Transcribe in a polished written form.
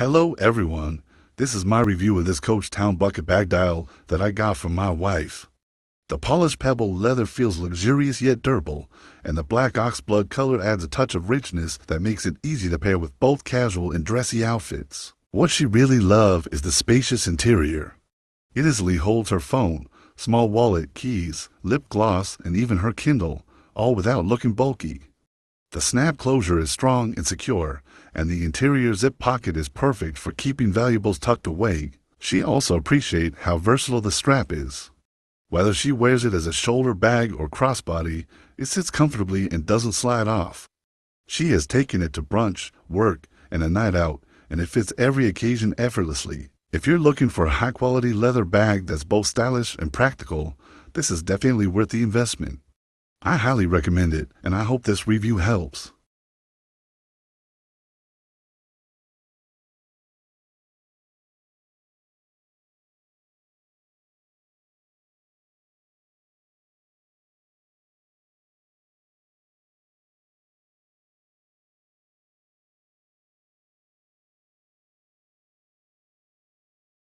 Hello everyone, this is my review of this Coach Towne Bucket Bag dial that I got from my wife. The polished Pebble leather feels luxurious yet durable, and the black oxblood color adds a touch of richness that makes it easy to pair with both casual and dressy outfits. What she really loves is the spacious interior. It easily holds her phone, small wallet, keys, lip gloss, and even her Kindle, all without looking bulky. The snap closure is strong and secure, and the interior zip pocket is perfect for keeping valuables tucked away. She also appreciates how versatile the strap is. Whether she wears it as a shoulder bag or crossbody, it sits comfortably and doesn't slide off. She has taken it to brunch, work, and a night out, and it fits every occasion effortlessly. If you're looking for a high-quality leather bag that's both stylish and practical, this is definitely worth the investment. I highly recommend it, and I hope this review helps.